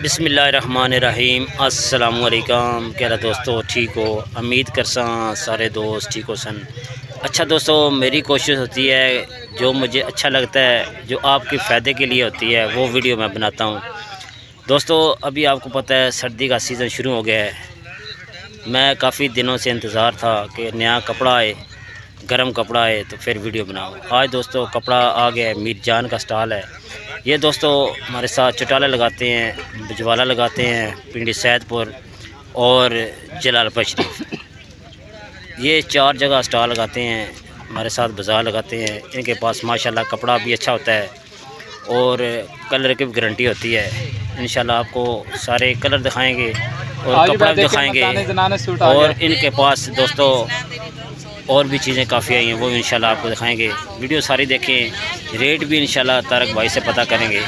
बिस्मिल्लाहिर्रहमानिर्रहीम अस्सलामुअलैकुम। क्या दोस्तों ठीक हो? उम्मीद करसा सारे दोस्त ठीक हो सन। अच्छा दोस्तों, मेरी कोशिश होती है जो मुझे अच्छा लगता है, जो आपके फ़ायदे के लिए होती है, वो वीडियो मैं बनाता हूँ। दोस्तों अभी आपको पता है सर्दी का सीज़न शुरू हो गया है। मैं काफ़ी दिनों से इंतज़ार था कि नया कपड़ा आए, गर्म कपड़ा आए तो फिर वीडियो बनाओ। आज दोस्तों कपड़ा आ गया है, मीर जान का स्टॉल है। ये दोस्तों हमारे साथ चटाला लगाते हैं, बिजवाला लगाते हैं, पिंडी सैदपुर और जलालपुर शरीफ। ये 4 जगह स्टॉल लगाते हैं, हमारे साथ बाज़ार लगाते हैं। इनके पास माशाल्लाह कपड़ा भी अच्छा होता है और कलर की भी गारंटी होती है। इंशाल्लाह आपको सारे कलर दिखाएंगे और कपड़ा भी दिखाएंगे। और इनके पास दोस्तों और भी चीज़ें काफ़ी आई हैं, वो इंशाल्लाह आपको दिखाएंगे। वीडियो सारी देखें। रेट भी इंशाल्लाह तारक भाई से पता करेंगे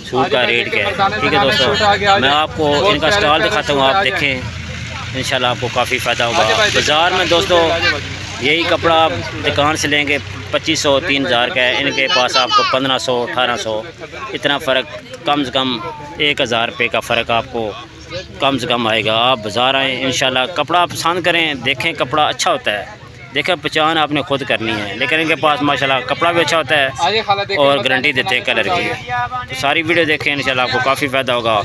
सूट का रेट क्या है। ठीक है दोस्तों, मैं आपको इनका स्टॉल दिखाता हूँ, आप देखें। इंशाल्लाह आपको काफ़ी फ़ायदा होगा। बाज़ार में दोस्तों यही कपड़ा आप दुकान से लेंगे 2500 3000 का है। इनके पास आपको 1500 1800 इतना फ़र्क, कम से कम 1000 रुपये का फ़र्क आपको कम से कम आएगा। आप बाज़ार आएँ, इंशाल्लाह कपड़ा पसंद करें, देखें कपड़ा अच्छा होता है। देखें पहचान आपने खुद करनी है, लेकिन इनके पास माशाल्लाह कपड़ा भी अच्छा होता है और गारंटी देते हैं कलर की। तो सारी वीडियो देखें, इंशाल्लाह आपको काफ़ी फ़ायदा होगा।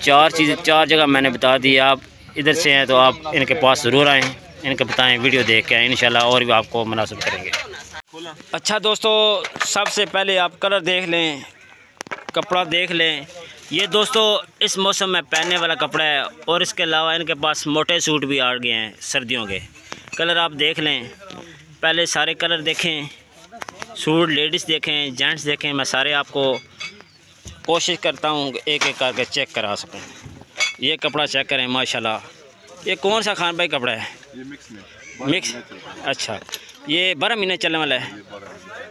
4 जगह मैंने बता दी। आप इधर से हैं तो आप इनके पास ज़रूर आएँ, इनके बताएं, वीडियो देख के आएँ, इंशाल्लाह और भी आपको मुनासिब करेंगे। अच्छा दोस्तों, सबसे पहले आप कलर देख लें, कपड़ा देख लें। ये दोस्तों इस मौसम में पहनने वाला कपड़ा है और इसके अलावा इनके पास मोटे सूट भी आ गए हैं सर्दियों के। कलर आप देख लें, पहले सारे कलर देखें, सूट लेडीज़ देखें, जेंट्स देखें। मैं सारे आपको कोशिश करता हूँ एक एक करके चेक करा सकूँ। ये कपड़ा चेक करें माशाल्लाह। ये कौन सा खान भाई कपड़ा है? ये मिक्स। अच्छा, ये 12 महीने चलने वाला है।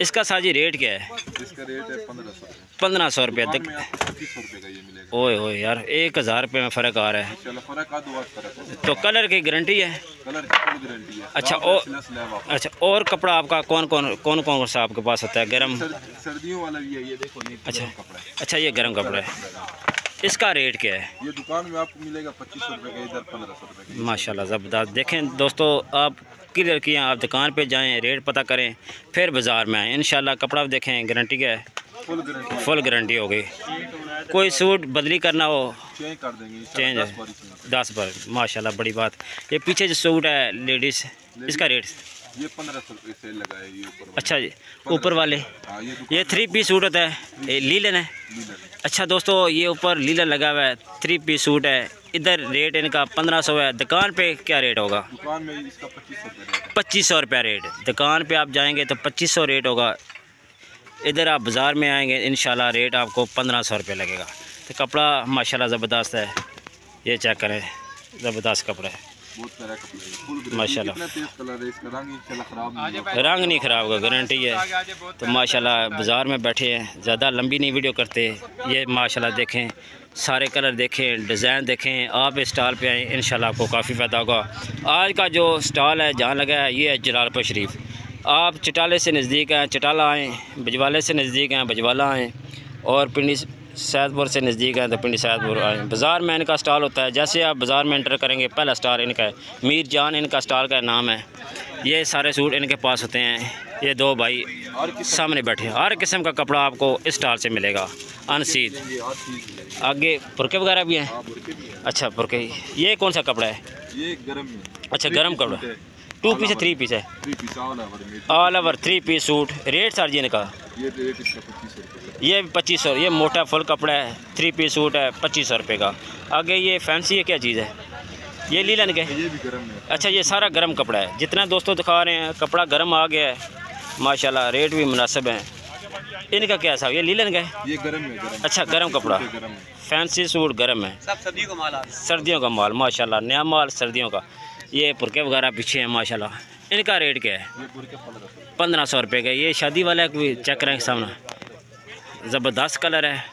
इसका साजी रेट क्या है? इसका रेट है 1500 रुपये। 2500 रुपये का ये मिलेगा। ओए ओए यार, 1000 रुपये में फ़र्क आ रहा है। तो कलर की गारंटी है? कलर की गारंटी है। अच्छा और कपड़ा आपका कौन सा आपके पास होता है? गर्म सर्दियों वाला भी है, ये देखो। अच्छा ये गर्म कपड़ा है। इसका रेट क्या है? ये दुकान में आपको मिलेगा 2500 रुपये का, इधर 1500 रुपये का। माशाल्लाह ज़बरदस्त। देखें दोस्तों, आप की लड़कियाँ आप दुकान पे जाएं, रेट पता करें, फिर बाज़ार में आएँ। इंशाल्लाह कपड़ा देखें, गारंटी क्या है? फुल गारंटी हो गई। कोई सूट बदली करना हो चेंज कर देंगे, चेंज है 10 बार। माशाल्लाह बड़ी बात। ये पीछे जो सूट है लेडीज़, इसका रेट? ये 1500 रुपये सेल लगा है। ये ऊपर अच्छा जी, ऊपर वाले ये 3 पीस सूट होता है, ये लीलन है। अच्छा दोस्तों, ये ऊपर लीलन लगा हुआ है, 3 पीस सूट है। इधर रेट इनका 1500 है। दुकान पे क्या रेट होगा? दुकान में इसका 2500 रुपये। 2500 रुपया रेट। दुकान पे आप जाएंगे तो 2500 रेट होगा। इधर आप बाज़ार में आएंगे इंशाल्लाह रेट आपको 1500 रुपये लगेगा। तो कपड़ा माशाल्लाह ज़बरदस्त है। ये चेक करें, ज़बरदस्त कपड़ा है माशाल्लाह। रंग नहीं ख़राब होगा, गारंटी है। तो माशाल्लाह बाज़ार में बैठे हैं, ज़्यादा लंबी नहीं वीडियो करते। ये माशाल्लाह देखें, सारे कलर देखें, डिज़ाइन देखें। आप इस स्टॉल पे आएँ, इंशाल्लाह आपको काफ़ी फ़ायदा होगा। आज का जो स्टॉल है जहाँ लगा है ये है जलालपुर शरीफ। आप चटाले से नज़दीक हैं, चटाला आएँ, बिजवाले से नज़दीक हैं, बिजवाला आएँ, और पिंडी सैदपुर से नज़दीक है तो पिंडी सैदपुर आएँ। बाज़ार में इनका स्टॉल होता है। जैसे आप बाज़ार में एंटर करेंगे, पहला स्टॉल इनका है, मीर जान इनका स्टॉल का नाम है। ये सारे सूट इनके पास होते हैं। ये 2 भाई सामने बैठे हैं। हर किस्म का कपड़ा आपको इस स्टॉल से मिलेगा अनसीद। आगे बुरके वगैरह भी हैं? अच्छा बुरके। ये कौन सा कपड़ा है? ये गर्म। अच्छा गर्म कपड़ा। 2 पीस है 3 पीस है? All over 3 piece suit. Rate sir ji इनका? ये रेट इसका 2500 रुपये। ये 2500। ये मोटा फुल कपड़ा है, 3 पीस सूट है, 2500 रुपये का। आगे ये फैंसी है, क्या चीज़ है ये? लीलन के? ये भी गर्म है। अच्छा ये सारा गर्म कपड़ा है। जितना दोस्तों दिखा रहे हैं कपड़ा गर्म आ गया है माशाल्लाह। रेट भी मुनासिब है। इनका क्या साहब? ये लीलन का है? ये गर्म है। अच्छा गर्म कपड़ा, फैंसी सूट गर्म है। सब सर्दियों का माल, सर्दियों का माल माशाल्लाह, नया माल सर्दियों का। ये पुरके वगैरह पीछे हैं माशाल्लाह। इनका रेट क्या है? 1500 रुपये का। ये शादी वाला भी चेक करें सामने, ज़बरदस्त कलर है,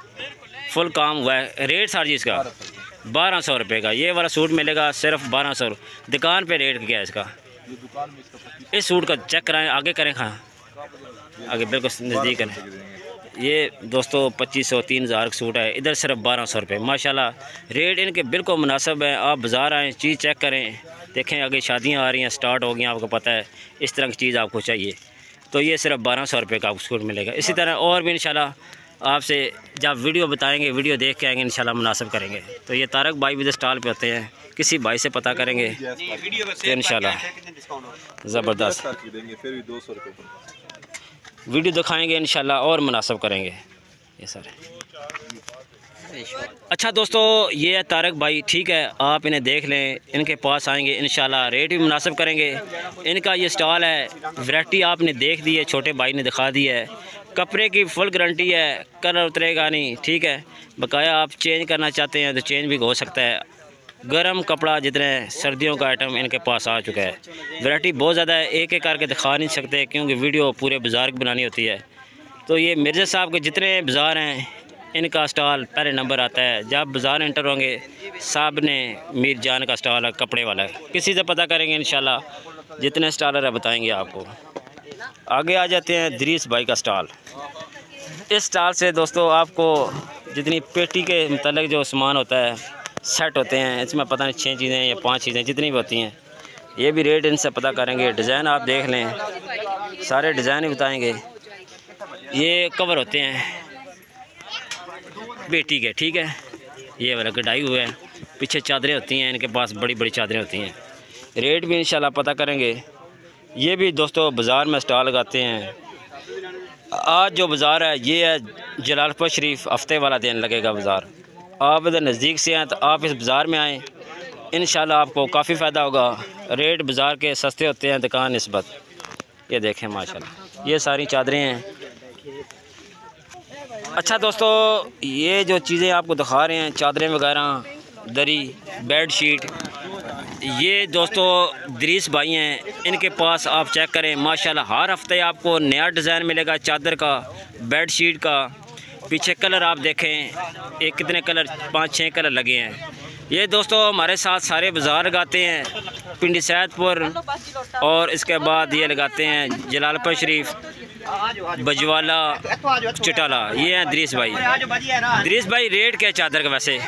फुल काम हुआ है। रेट सर जी इसका 1200 रुपये का। ये वाला सूट मिलेगा सिर्फ 1200। दुकान पे रेट क्या है इसका? इस सूट का चेक कराएं, आगे करें, हाँ आगे बिल्कुल नज़दीक करें। ये दोस्तों 2500 3000 का सूट है, इधर सिर्फ 1200 रुपये। माशाल्लाह रेट इनके बिल्कुल मुनासिब है। आप बाज़ार आएँ, चीज़ चेक करें, देखें आगे शादियाँ आ रही हैं, स्टार्ट हो गई, आपको पता है इस तरह की चीज़ आपको चाहिए तो ये सिर्फ 1200 रुपये का आपको सूट मिलेगा। इसी तरह और भी इंशाल्लाह आपसे जब वीडियो बताएंगे, वीडियो देख के आएंगे इंशाल्लाह मुनासिब करेंगे। तो ये तारक भाई भी स्टॉल पे होते हैं, किसी भाई से पता करेंगे तो इंशाल्लाह ज़बरदस्त वीडियो दिखाएंगे इंशाल्लाह और मुनासिब करेंगे ये सर। अच्छा दोस्तों ये है तारक भाई, ठीक है, आप इन्हें देख लें, इनके पास आएंगे इंशाल्लाह रेट भी मुनासिब करेंगे। इनका ये स्टॉल है, वैरायटी आपने देख दी है, छोटे भाई ने दिखा दी है, कपड़े की फुल गारंटी है, कलर उतरेगा नहीं, ठीक है। बकाया आप चेंज करना चाहते हैं तो चेंज भी हो सकता है। गर्म कपड़ा जितने सर्दियों का आइटम इनके पास आ चुका है। वैरायटी बहुत ज़्यादा है, एक एक करके दिखा नहीं सकते क्योंकि वीडियो पूरे बाज़ार की बनानी होती है। तो ये मिर्ज़ा साहब के जितने बाज़ार हैं इनका स्टॉल पहले नंबर आता है। जब बाज़ार एंटर होंगे साहब ने मीर जान का स्टॉल है, कपड़े वाला है, किसी से पता करेंगे इंशाल्लाह जितने स्टॉलर है बताएंगे आपको। आगे आ जाते हैं दरीस भाई का स्टॉल। इस स्टॉल से दोस्तों आपको जितनी पेटी के मतलब जो सामान होता है, सेट होते हैं, इसमें पता नहीं 6 चीज़ें या 5 चीज़ें जितनी भी होती हैं, ये भी रेट इनसे पता करेंगे। डिज़ाइन आप देख लें, सारे डिज़ाइन ही बताएंगे। ये कवर होते हैं पेटी के, ठीक है, ये वाला कढ़ाई हुआ है, पीछे चादरें होती हैं इनके पास, बड़ी बड़ी चादरें होती हैं, रेट भी इंशाल्लाह पता करेंगे। ये भी दोस्तों बाज़ार में स्टॉल लगाते हैं। आज जो बाज़ार है ये है जलालपुर शरीफ, हफ्ते वाला दिन लगेगा बाज़ार। आप इधर नज़दीक से हैं तो आप इस बाज़ार में आएँ, इंशाल्लाह आपको काफ़ी फ़ायदा होगा। रेट बाज़ार के सस्ते होते हैं दुकान निस्बत। ये देखें माशाल्लाह ये सारी चादरें हैं। अच्छा दोस्तों ये जो चीज़ें आपको दिखा रहे हैं, चादरें वगैरह, दरी, बेड शीट, ये दोस्तों दरीस भाई हैं, इनके पास आप चेक करें माशाल्लाह हर हफ्ते आपको नया डिज़ाइन मिलेगा चादर का, बेड शीट का। पीछे कलर आप देखें, एक कितने कलर, 5-6 कलर लगे हैं। ये दोस्तों हमारे साथ सारे बाज़ार लगाते हैं, पिंडी सैदपुर, और इसके बाद ये लगाते हैं जलालपुर शरीफ, बजवाला, चटाला। ये हैं दरीस भाई। दरीस भाई रेट क्या है चादर का? वैसे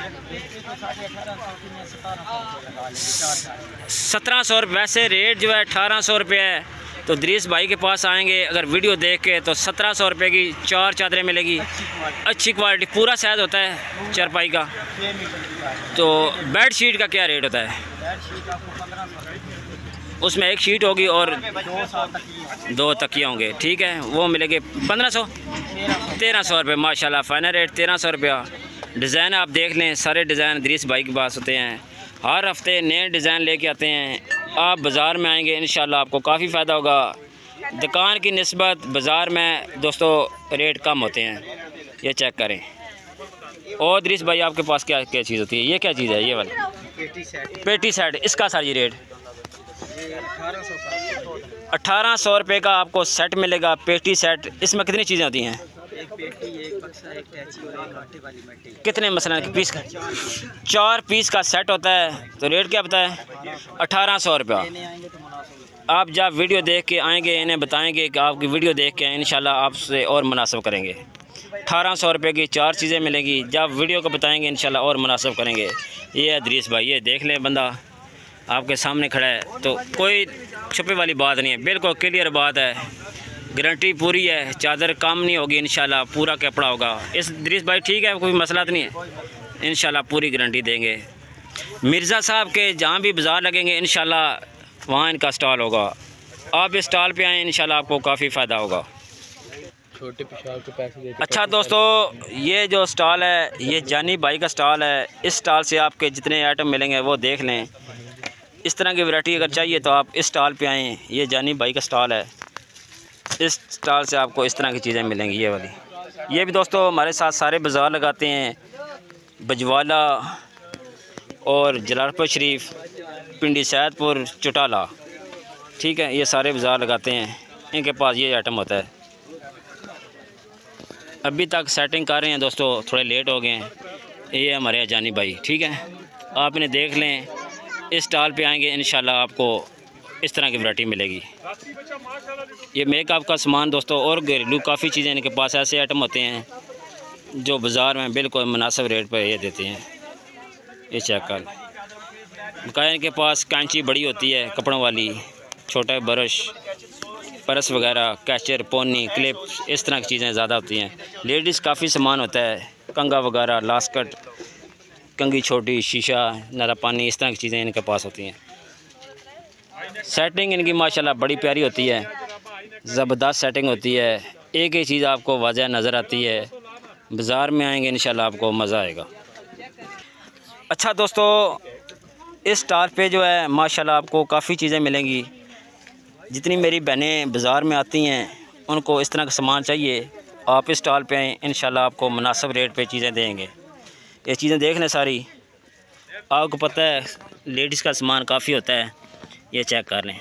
1700 रुपये, वैसे रेट जो है 1800 रुपये है। तो दरीस भाई के पास आएंगे अगर वीडियो देख के तो 1700 रुपये की 4 चादरें मिलेगी, अच्छी क्वालिटी, पूरा साइज होता है चारपाई का। तो बेड शीट का क्या रेट होता है? उसमें एक शीट होगी और 2 तकिया होंगे, ठीक है, वो मिलेंगे 1500 1300 रुपये। माशाल्लाह फाइनल रेट 1300 रुपया। डिज़ाइन आप देख लें, सारे डिज़ाइन दरीस भाई के पास होते हैं, हर हफ्ते नए डिज़ाइन लेके आते हैं। आप बाज़ार में आएंगे इंशाल्लाह आपको काफ़ी फ़ायदा होगा। दुकान की निस्बत बाज़ार में दोस्तों रेट कम होते हैं, ये चेक करें। और दरीस भाई आपके पास क्या क्या चीज़ होती है? ये क्या चीज़ है? ये वाली पेटी सेट, इसका सारी रेट 1800 रुपये का आपको सेट मिलेगा, पेटी सेट। इसमें कितनी चीज़ें होती हैं? एक पेटी, एक बक्सा, एक टैची और एक आटे वाली मट्टी। कितने मसलन पीस का? 4 पीस का सेट होता है। तो रेट क्या बताया? 1800 रुपया। आप जब वीडियो देख के आएंगे इन्हें बताएंगे कि आपकी वीडियो देख के इंशाल्लाह आपसे और मुनासिब करेंगे। 1800 रुपये की 4 चीज़ें मिलेंगी, जब वीडियो को बताएंगे इंशाल्लाह और मुनासिब करेंगे। ये है दरीस भाई, ये देख लें, बंदा आपके सामने खड़ा है, तो कोई छुपे वाली बात नहीं है, बिल्कुल क्लियर बात है, गारंटी पूरी है, चादर कम नहीं होगी इंशाल्लाह, पूरा कपड़ा होगा। इस दरीस भाई ठीक है, कोई मसला तो नहीं है, इंशाल्लाह पूरी गारंटी देंगे। मिर्ज़ा साहब के जहाँ भी बाज़ार लगेंगे इंशाल्लाह वहाँ इनका स्टॉल होगा। आप इस स्टॉल पे आएँ इंशाल्लाह आपको काफ़ी फ़ायदा होगा। छोटे पेशाब के पैसे देते। अच्छा दोस्तों ये जो स्टॉल है ये जानी भाई का स्टॉल है। इस स्टॉल से आपके जितने आइटम मिलेंगे वो देख लें। इस तरह की वैरायटी अगर चाहिए तो आप इस स्टॉल पे आएँ, ये जानी भाई का स्टॉल है। इस स्टॉल से आपको इस तरह की चीज़ें मिलेंगी, ये वाली। ये भी दोस्तों हमारे साथ सारे बाज़ार लगाते हैं, बजवाला और जलालपुर शरीफ, पिंडी सैदपुर, चटाला, ठीक है, ये सारे बाज़ार लगाते हैं, इनके पास ये आइटम होता है। अभी तक सेटिंग कर रहे हैं दोस्तों, थोड़े लेट हो गए हैं। ये हमारे जानी भाई, ठीक है, आप इन्हें देख लें। इस स्टॉल पे आएंगे इंशाल्लाह आपको इस तरह की वैरायटी मिलेगी। ये मेकअप का सामान दोस्तों और घरेलू काफ़ी चीज़ें इनके पास ऐसे आइटम होते हैं जो बाज़ार में बिल्कुल मुनासिब रेट पर ये देते हैं। ये चेक कर बकाया इनके पास कैंची बड़ी होती है कपड़ों वाली, छोटा ब्रश, परस वगैरह, कैचर, पोनी, क्लिप्स, इस तरह की चीज़ें ज़्यादा होती हैं। लेडीज़ काफ़ी सामान होता है, कंगा वगैरह, लास्कट, कंगी छोटी, शीशा, नाला पानी, इस तरह की चीज़ें इनके पास होती हैं। सेटिंग इनकी माशाल्लाह बड़ी प्यारी होती है, ज़बरदस्त सेटिंग होती है। एक ही चीज़ आपको वाज़ह नज़र आती है, बाज़ार में आएंगे इंशाल्लाह आपको मज़ा आएगा। अच्छा दोस्तों, इस स्टॉल पे जो है माशाल्लाह आपको काफ़ी चीज़ें मिलेंगी। जितनी मेरी बहनें बाज़ार में आती हैं उनको इस तरह का सामान चाहिए, आप इस स्टॉल पे आएँ, इंशाल्लाह आपको मुनासिब रेट पे चीज़ें देंगे। ये चीज़ें देख लें सारी, आपको पता है लेडीज़ का सामान काफ़ी होता है। ये चेक कर लें,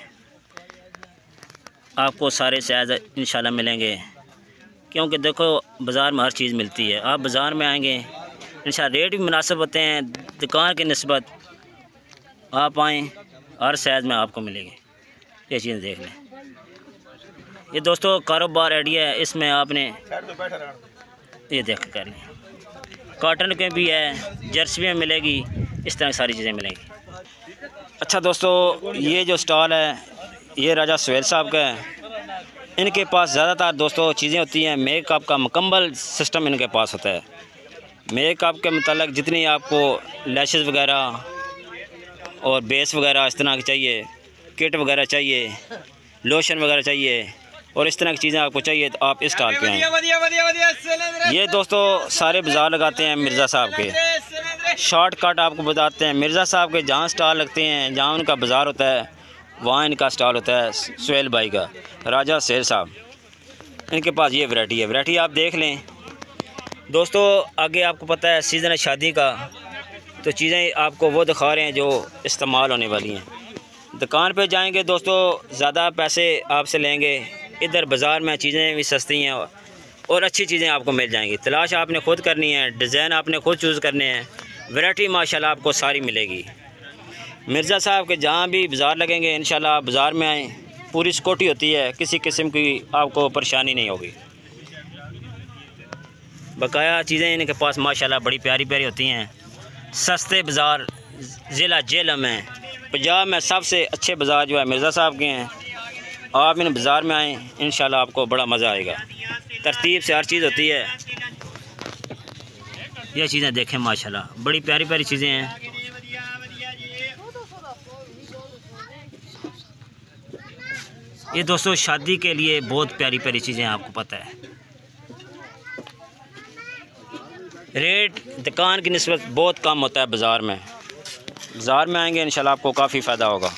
आपको सारे साइज़ इंशाल्लाह मिलेंगे, क्योंकि देखो बाज़ार में हर चीज़ मिलती है। आप बाज़ार में आएंगे इंशाल्लाह रेट भी मुनासिब होते हैं, दुकान की निस्बत। आप आएँ, हर साइज़ में आपको मिलेंगे। ये चीज़ें देख लें। ये दोस्तों कारोबार आइडिया है, इसमें आपने ये देख कर लें। कॉटन के भी है, जर्सी में मिलेगी, इस तरह की सारी चीज़ें मिलेंगी। अच्छा दोस्तों, ये जो स्टॉल है ये राजा सुहेल साहब का है। इनके पास ज़्यादातर दोस्तों चीज़ें होती हैं, मेकअप का मुकम्मल सिस्टम इनके पास होता है। मेकअप के मतलब जितनी आपको लैशेस वगैरह और बेस वगैरह इस तरह की चाहिए, किट वगैरह चाहिए, लोशन वगैरह चाहिए और इस तरह की चीज़ें आपको चाहिए तो आप इस स्टॉल पे आएँ। ये दोस्तों सारे बाज़ार लगाते हैं मिर्ज़ा साहब के। शॉर्टकट आपको बताते हैं, मिर्ज़ा साहब के जहाँ स्टॉल लगते हैं, जहाँ उनका बाज़ार होता है, वहाँ इनका स्टॉल होता है सुहेल भाई का, राजा सुहेल साहब। इनके पास ये वैरायटी है, वैरायटी आप देख लें दोस्तों। आगे आपको पता है सीज़न है शादी का, तो चीज़ें आपको वो दिखा रहे हैं जो इस्तेमाल होने वाली हैं। दुकान पे जाएंगे दोस्तों ज़्यादा पैसे आपसे लेंगे, इधर बाज़ार में चीज़ें भी सस्ती हैं और अच्छी चीज़ें आपको मिल जाएंगी। तलाश आपने खुद करनी है, डिज़ाइन आपने खुद चूज़ करने हैं, वैरायटी माशाल्लाह आपको सारी मिलेगी। मिर्ज़ा साहब के जहाँ भी बाज़ार लगेंगे इंशाल्लाह आप बाज़ार में आएँ, पूरी सिक्योरिटी होती है, किसी किस्म की आपको परेशानी नहीं होगी। बकाया चीज़ें इनके पास माशाल्लाह बड़ी प्यारी प्यारी होती हैं। सस्ते बाज़ार ज़िला जेलम में, पंजाब में सबसे अच्छे बाज़ार जो है मिर्ज़ा साहब के हैं। आप इन बाज़ार में आएँ, इंशाल्लाह आपको बड़ा मज़ा आएगा। तरतीब से हर चीज़ होती है। ये चीज़ें देखें माशाल्लाह बड़ी प्यारी प्यारी चीज़ें हैं। ये दोस्तों शादी के लिए बहुत प्यारी प्यारी चीज़ें हैं, आपको पता है। रेट दुकान की निस्बत बहुत कम होता है बाज़ार में। बाज़ार में आएंगे इंशाल्लाह आपको काफ़ी फ़ायदा होगा।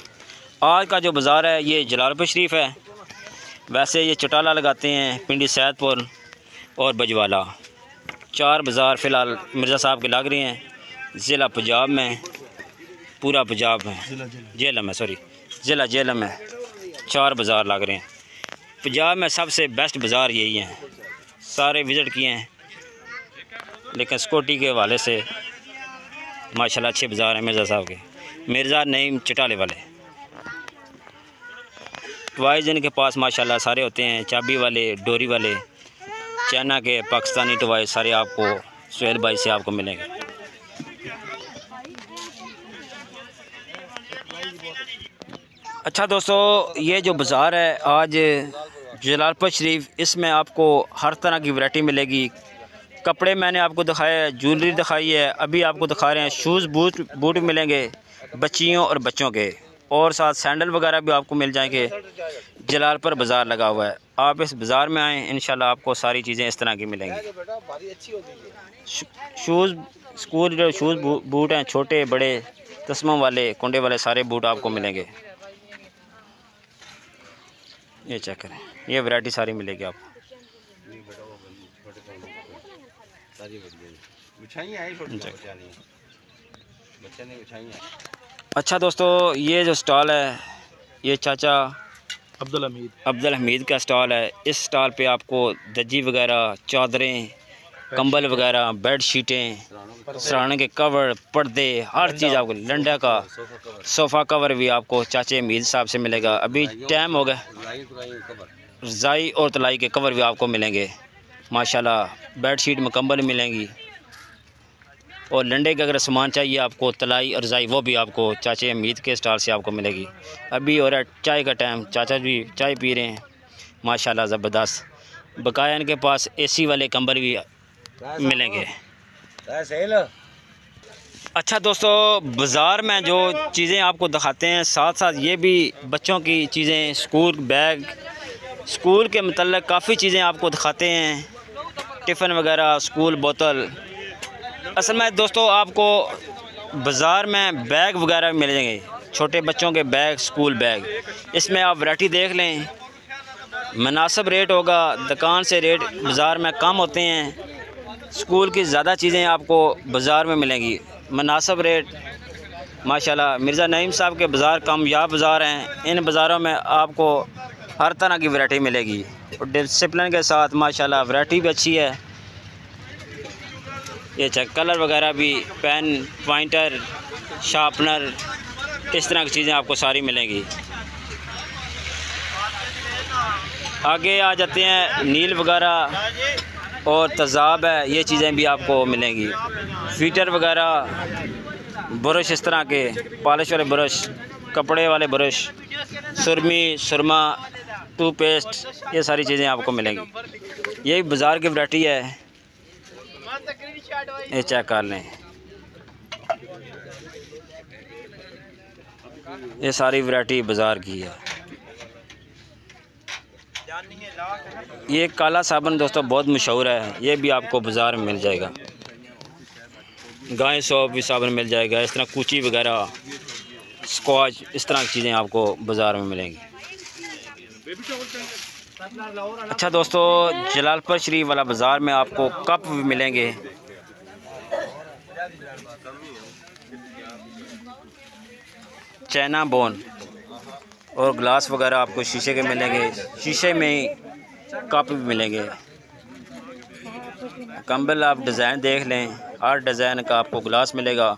आज का जो बाज़ार है ये जलालपुर शरीफ है। वैसे ये चटाला लगाते हैं, पिंडी सैदपुर और बजवाला, 4 बाज़ार फ़िलहाल मिर्ज़ा साहब के लग रहे हैं। ज़िला पंजाब में, पूरा पंजाब में, जेलम है, सॉरी ज़िला जेलम में 4 बाज़ार लग रहे हैं। पंजाब में सबसे बेस्ट बाज़ार यही हैं, सारे विज़िट किए हैं, लेकिन सिक्योरिटी के हवाले से माशाल्लाह अच्छे बाज़ार हैं मिर्ज़ा साहब के। मिर्ज़ा नईम चटाले वाले टॉयज़ इनके पास माशाल्लाह सारे होते हैं, चाबी वाले, डोरी वाले, चाइना के, पाकिस्तानी टॉयज़ सारे आपको सुहेल भाई से आपको मिलेंगे। अच्छा दोस्तों, ये जो बाज़ार है आज जलालपुर शरीफ, इसमें आपको हर तरह की वैरायटी मिलेगी। कपड़े मैंने आपको दिखाया है, ज्वेलरी दिखाई है, अभी आपको दिखा रहे हैं शूज़, बूट मिलेंगे बच्चियों और बच्चों के, और साथ सैंडल वगैरह भी आपको मिल जाएंगे। जलालपुर बाज़ार लगा हुआ है, आप इस बाज़ार में आएँ, इंशाल्लाह आपको सारी चीज़ें इस तरह की मिलेंगी। शूज़, स्कूल शूज़ बूट हैं, छोटे बड़े, तस्मों वाले, कुंडे वाले, सारे बूट आपको मिलेंगे। ये चेक करें, ये वैरायटी सारी मिलेगी आपको। अच्छा दोस्तों, ये जो स्टॉल है ये चाचा अब्दुल हमीद का स्टॉल है। इस स्टॉल पे आपको दज्जी वगैरह, चादरें कंबल वगैरह, बेड शीटें, सराहने के कवर, पर्दे, हर चीज़ आपको, लंडा का सोफ़ा कवर भी आपको चाचे हमीद साहब से मिलेगा। अभी टाइम हो गया, रज़ाई और तलाई के कवर भी आपको मिलेंगे माशाल्लाह। बेड शीट मुकम्मल मिलेंगी। और लंडे का अगर सामान चाहिए आपको, तलाई और रज़ाई, वो भी आपको चाचे हमीद के स्टॉल से आपको मिलेगी। अभी हो रहा है चाय का टाइम, चाचा भी चाय पी रहे हैं माशाल्लाह ज़बरदस्त। बकाया इनके पास एसी वाले कंबल भी मिलेंगे। अच्छा दोस्तों, बाज़ार में जो चीज़ें आपको दिखाते हैं, साथ साथ ये भी बच्चों की चीज़ें, स्कूल बैग, स्कूल के मतलब काफ़ी चीज़ें आपको दिखाते हैं, टिफ़िन वगैरह, स्कूल बोतल। असल में दोस्तों आपको बाज़ार में बैग वगैरह भी मिल जाएंगे, छोटे बच्चों के बैग, स्कूल बैग। इसमें आप वैरायटी देख लें, मुनासिब रेट होगा। दुकान से रेट बाज़ार में कम होते हैं। स्कूल की ज़्यादा चीज़ें आपको बाज़ार में मिलेंगी, मुनासिब रेट माशाल्लाह। मिर्ज़ा नईम साहब के बाज़ार कामयाब बाज़ार हैं। इन बाज़ारों में आपको हर तरह की वैरायटी मिलेगी और डिसिप्लिन के साथ माशाल्लाह वैरायटी भी अच्छी है। ये चेक कलर वगैरह भी, पेन, पॉइंटर, शार्पनर, इस तरह की चीज़ें आपको सारी मिलेंगी। आगे आ जाते हैं, नील वगैरह और तेज़ाब है, ये चीज़ें भी आपको मिलेंगी। फीटर वगैरह, ब्रश, इस तरह के पॉलिश वाले ब्रश, कपड़े वाले ब्रश, सुरमी, सुरमा, टूथपेस्ट, ये सारी चीज़ें आपको मिलेंगी। यही बाज़ार की वैरायटी है, ये चेक कर लें। ये सारी वैरायटी बाज़ार की है। ये काला साबुन दोस्तों बहुत मशहूर है, ये भी आपको बाज़ार में मिल जाएगा। गाय सौंफ भी साबुन मिल जाएगा। इस तरह कूची वगैरह, स्क्वाच, इस तरह की चीज़ें आपको बाज़ार में मिलेंगी। अच्छा दोस्तों, जलालपुर शरीफ वाला बाज़ार में आपको कप भी मिलेंगे। चाइना बोन और ग्लास वगैरह आपको शीशे के मिलेंगे। शीशे में कप भी मिलेंगे। कंबल आप डिज़ाइन देख लें, हर डिज़ाइन का आपको ग्लास मिलेगा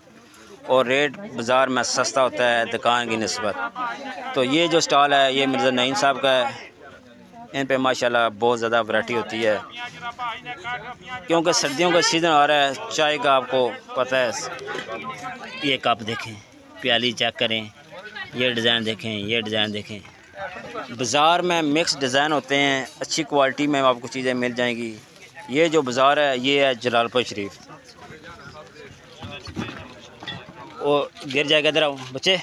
और रेट बाज़ार में सस्ता होता है दुकान की निस्बत। तो ये जो स्टॉल है ये मिर्ज़ा नईम साहब का है। इन पे माशाल्लाह बहुत ज़्यादा वैरायटी होती है, क्योंकि सर्दियों का सीज़न आ रहा है। चाय का आपको पता है। ये कप देखें, प्याली चेक करें, ये डिज़ाइन देखें, ये डिज़ाइन देखें। बाज़ार में मिक्स डिज़ाइन होते हैं, अच्छी क्वालिटी में आपको चीज़ें मिल जाएंगी। ये जो बाज़ार है ये है जलालपुर शरीफ। वो गिर जाएगा, इधर आओ बच्चे,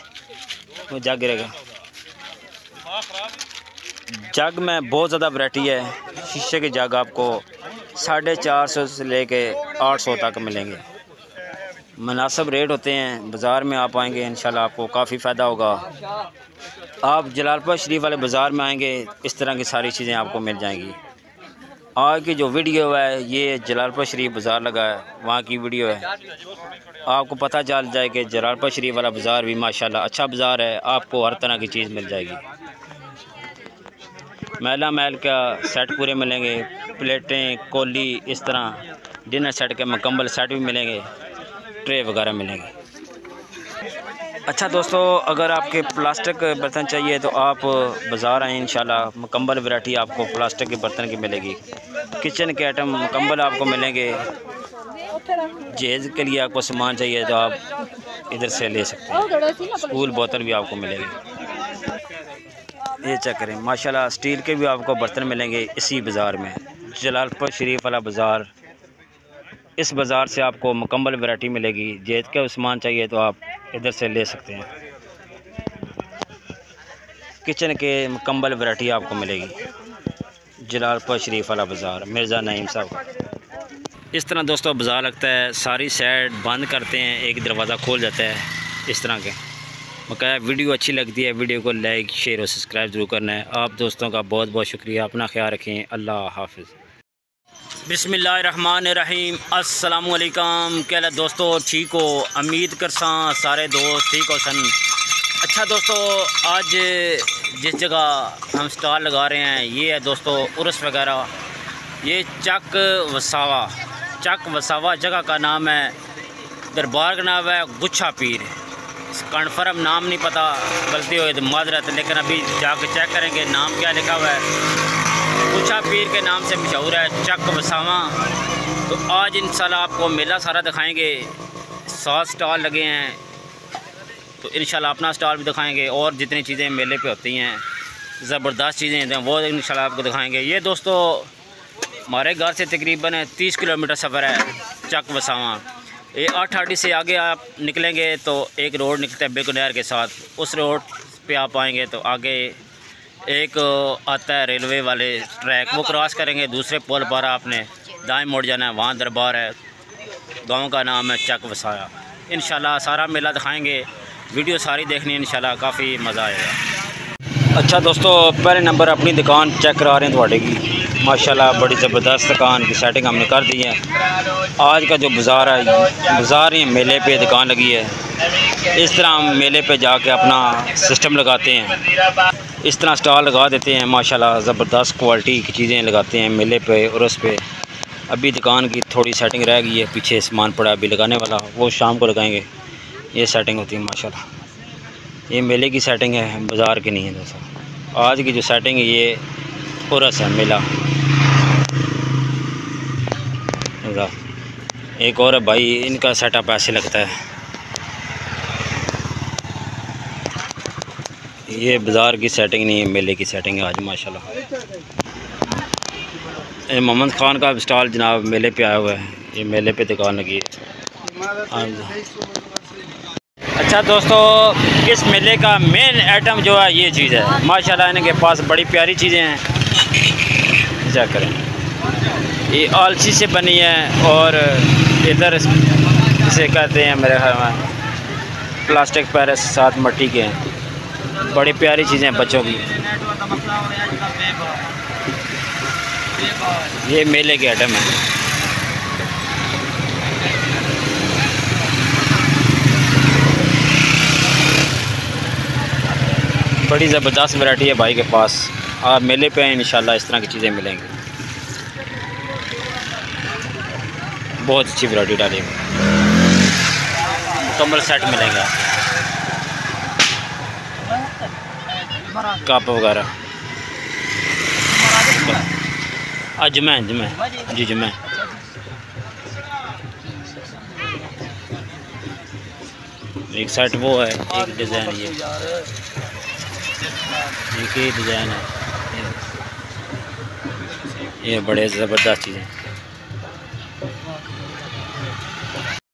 वो जग गिरेगा। जग में बहुत ज़्यादा वैरायटी है। शीशे के जग आपको 450 से लेके 800 तक मिलेंगे। मुनासिब रेट होते हैं। बाज़ार में आप आएंगे इंशाल्लाह आपको काफ़ी फ़ायदा होगा। आप जलालपुर शरीफ वाले बाज़ार में आएंगे, इस तरह की सारी चीज़ें आपको मिल जाएंगी। आज की जो वीडियो है ये जलालपुर शरीफ बाज़ार लगा है, वहाँ की वीडियो है। आपको पता चल जाए कि जलालपुर शरीफ वाला बाज़ार भी माशाल्लाह अच्छा बाज़ार है। आपको हर तरह की चीज़ मिल जाएगी। महला महल का सेट पूरे मिलेंगे, प्लेटें, कोली, इस तरह डिनर सेट के मुकम्मल सेट भी मिलेंगे, ट्रे वगैरह मिलेंगे। अच्छा दोस्तों, अगर आपके प्लास्टिक के बर्तन चाहिए तो आप बाज़ार आएँ, इंशाल्लाह मुकम्मल वैरायटी आपको प्लास्टिक के बर्तन की मिलेगी। किचन के आइटम मुकम्मल आपको मिलेंगे। जहेज़ के लिए आपको सामान चाहिए तो आप इधर से ले सकते हैं। स्कूल बोतल भी आपको मिलेगी। ये चेक करें माशाल्लाह, स्टील के भी आपको बर्तन मिलेंगे इसी बाज़ार में, जलालपुर शरीफ वाला बाज़ार। इस बाज़ार से आपको मुकम्मल वैरायटी मिलेगी। जहेज़ का सामान चाहिए तो आप इधर से ले सकते हैं। किचन के मुकम्मल वैरायटी आपको मिलेगी। जलालपुर शरीफ वाला बाज़ार, मिर्ज़ा नईम साहब। इस तरह दोस्तों बाज़ार लगता है। सारी साइड बंद करते हैं, एक दरवाज़ा खोल जाता है इस तरह के। बकाया वीडियो अच्छी लगती है, वीडियो को लाइक, शेयर और सब्सक्राइब ज़रूर करना है। आप दोस्तों का बहुत बहुत शुक्रिया। अपना ख्याल रखें। अल्लाह हाफ़िज़। बिस्मिल्लाहिर्रहमानिर्रहीम। अस्सलामुअलैकुम। क्या दोस्तों ठीक हो? उम्मीद करसा सारे दोस्त ठीक हो सन। अच्छा दोस्तों, आज जिस जगह हम स्टॉल लगा रहे हैं ये है दोस्तों उर्स वगैरह। ये चक वसावा चक वसावा जगह का नाम है, दरबार का नाम है गुच्छा पीर। कन्फर्म नाम नहीं पता, गलती हो गई तो माजरत, लेकिन अभी जाकर चेक करेंगे नाम क्या लिखा हुआ है। गुच्छा पीर के नाम से मशहूर है चक वसावा। तो आज इंशाल्लाह आपको मेला सारा दिखाएंगे। 7 स्टॉल लगे हैं, तो इंशाल्लाह अपना स्टॉल भी दिखाएंगे और जितनी चीज़ें मेले पे होती हैं ज़बरदस्त चीज़ें हैं वो इंशाल्लाह आपको दिखाएंगे। ये दोस्तों हमारे घर से तकरीबन 30 किलोमीटर सफ़र है चक वसावा। ये 8 से आगे आप निकलेंगे तो एक रोड निकलता है बेगुनैर के साथ, उस रोड पे आप आएंगे तो आगे एक आता है रेलवे वाले ट्रैक, वो क्रॉस करेंगे, दूसरे पुल पर आपने दाएं मुड़ जाना है, वहाँ दरबार है। गांव का नाम है चक वसाया। इंशाल्लाह सारा मेला दिखाएंगे, वीडियो सारी देखनी है, इंशाल्लाह काफ़ी मज़ा आएगा। अच्छा दोस्तों, पहले नंबर अपनी दुकान चेक करा रहे हैं थोड़े की। माशाल्लाह बड़ी ज़बरदस्त दुकान की सेटिंग हमने कर दी है। आज का जो बाज़ार है, बाज़ार ही मेले पे दुकान लगी है। इस तरह हम मेले पे जाके अपना सिस्टम लगाते हैं, इस तरह स्टॉल लगा देते हैं। माशाल्लाह ज़बरदस्त क्वालिटी की चीज़ें लगाते हैं मेले पे और उस पर। अभी दुकान की थोड़ी सेटिंग रह गई है, पीछे सामान पड़ा अभी लगाने वाला, वो शाम को लगाएंगे। ये सेटिंग होती है माशाल्लाह, ये मेले की सेटिंग है, बाज़ार की नहीं है दोस्तों। आज की जो सेटिंग है ये उरस है, मेला। एक और है भाई, इनका सेटअप ऐसे लगता है। ये बाज़ार की सेटिंग नहीं है, मेले की सेटिंग है आज माशाल्लाह। ये मोहम्मद खान का स्टॉल जनाब मेले पे आया हुआ है, ये मेले पे दुकान लगी है। अच्छा दोस्तों, इस मेले का मेन आइटम जो है ये चीज़ है माशाल्लाह। इनके पास बड़ी प्यारी चीज़ें हैं, क्या करें। ये आलसी से बनी है और इधर इसे कहते हैं मेरे ख्याल में प्लास्टिक पैर साथ मट्टी के हैं। बड़ी प्यारी चीज़ें हैं बच्चों की। ये मेले के आइटम है। बड़ी ज़बरदस्त वैरायटी है भाई के पास। आप मेले पे आए इंशाल्लाह इस तरह की चीज़ें मिलेंगी। बहुत अच्छी वैरायटी डाली है, मुकम्मल सेट मिलेगा, कप वगैरह। अजमैन जी जमैन। एक सेट वो है, एक डिज़ाइन ये, एक ही डिज़ाइन है। ये बड़े ज़बरदस्त चीज़ें।